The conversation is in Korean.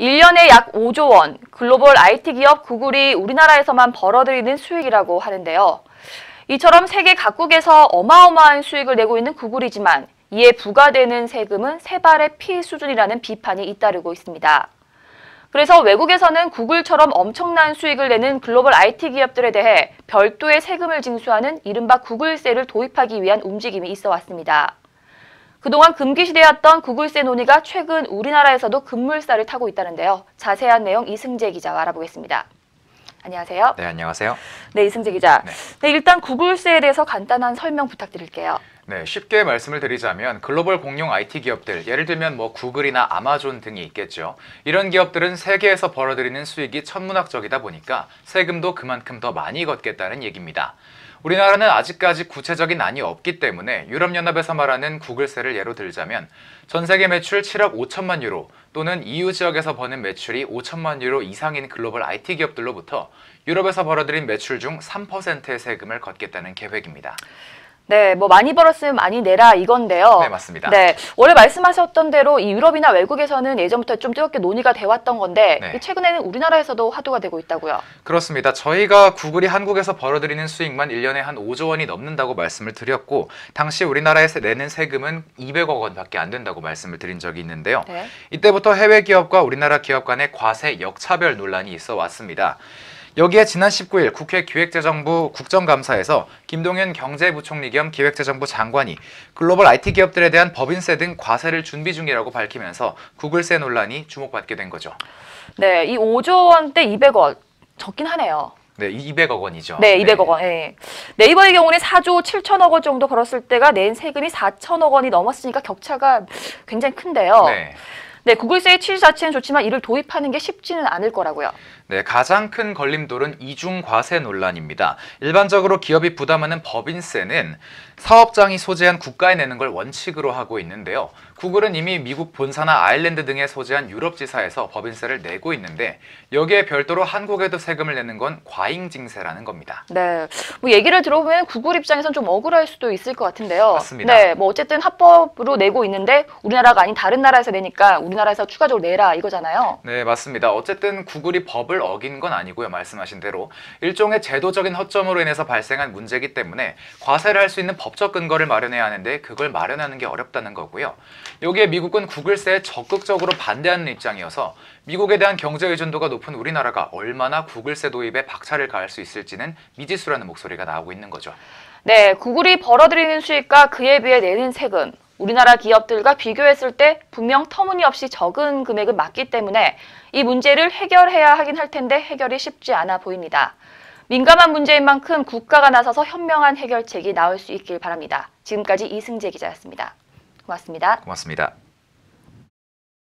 1년에 약 5조 원, 글로벌 IT 기업 구글이 우리나라에서만 벌어들이는 수익이라고 하는데요. 이처럼 세계 각국에서 어마어마한 수익을 내고 있는 구글이지만 이에 부과되는 세금은 세 발의 피 수준이라는 비판이 잇따르고 있습니다. 그래서 외국에서는 구글처럼 엄청난 수익을 내는 글로벌 IT 기업들에 대해 별도의 세금을 징수하는 이른바 구글세를 도입하기 위한 움직임이 있어 왔습니다. 그동안 금기시되었던 구글세 논의가 최근 우리나라에서도 급물살을 타고 있다는데요. 자세한 내용 이승재 기자와 알아보겠습니다. 안녕하세요. 네, 안녕하세요. 네, 이승재 기자. 네, 일단 구글세에 대해서 간단한 설명 부탁드릴게요. 네, 쉽게 말씀을 드리자면 글로벌 공용 IT 기업들, 예를 들면 구글이나 아마존 등이 있겠죠. 이런 기업들은 세계에서 벌어들이는 수익이 천문학적이다 보니까 세금도 그만큼 더 많이 걷겠다는 얘기입니다. 우리나라는 아직까지 구체적인 안이 없기 때문에 유럽연합에서 말하는 구글세를 예로 들자면 전 세계 매출 7억 5천만 유로 또는 EU 지역에서 버는 매출이 5천만 유로 이상인 글로벌 IT 기업들로부터 유럽에서 벌어들인 매출 중 3%의 세금을 걷겠다는 계획입니다. 네, 많이 벌었으면 많이 내라 이건데요. 네, 맞습니다. 네, 원래 말씀하셨던 대로 이 유럽이나 외국에서는 예전부터 좀 뜨겁게 논의가 돼 왔던 건데 최근에는 우리나라에서도 화두가 되고 있다고요. 그렇습니다. 저희가 구글이 한국에서 벌어들이는 수익만 1년에 한 5조 원이 넘는다고 말씀을 드렸고 당시 우리나라에서 내는 세금은 200억 원밖에 안 된다고 말씀을 드린 적이 있는데요. 이때부터 해외 기업과 우리나라 기업 간의 과세 역차별 논란이 있어 왔습니다. 여기에 지난 19일 국회 기획재정부 국정감사에서 김동연 경제부총리 겸 기획재정부 장관이 글로벌 IT 기업들에 대한 법인세 등 과세를 준비 중이라고 밝히면서 구글세 논란이 주목받게 된 거죠. 네, 이 5조 원대 200원 적긴 하네요. 네, 200억 원이죠. 네, 200억 원. 네. 네이버의 경우는 4조 7천억 원 정도 벌었을 때가 낸 세금이 4천억 원이 넘었으니까 격차가 굉장히 큰데요. 네, 구글세의 취지 자체는 좋지만 이를 도입하는 게 쉽지는 않을 거라고요. 네, 가장 큰 걸림돌은 이중과세 논란입니다. 일반적으로 기업이 부담하는 법인세는 사업장이 소재한 국가에 내는 걸 원칙으로 하고 있는데요. 구글은 이미 미국 본사나 아일랜드 등에 소재한 유럽 지사에서 법인세를 내고 있는데 여기에 별도로 한국에도 세금을 내는 건 과잉징세라는 겁니다. 네, 얘기를 들어보면 구글 입장에선 좀 억울할 수도 있을 것 같은데요. 맞습니다. 네, 어쨌든 합법으로 내고 있는데 우리나라가 아닌 다른 나라에서 내니까 우리나라에서 추가적으로 내라 이거잖아요. 네, 맞습니다. 어쨌든 구글이 법을 어긴 건 아니고요. 말씀하신 대로 일종의 제도적인 허점으로 인해서 발생한 문제이기 때문에 과세를 할 수 있는 법적 근거를 마련해야 하는데 그걸 마련하는 게 어렵다는 거고요. 여기에 미국은 구글세에 적극적으로 반대하는 입장이어서 미국에 대한 경제 의존도가 높은 우리나라가 얼마나 구글세 도입에 박차를 가할 수 있을지는 미지수라는 목소리가 나오고 있는 거죠. 네, 구글이 벌어들이는 수익과 그에 비해 내는 세금, 우리나라 기업들과 비교했을 때 분명 터무니없이 적은 금액은 맞기 때문에 이 문제를 해결해야 하긴 할 텐데 해결이 쉽지 않아 보입니다. 민감한 문제인 만큼 국가가 나서서 현명한 해결책이 나올 수 있길 바랍니다. 지금까지 이승재 기자였습니다. 고맙습니다. 고맙습니다.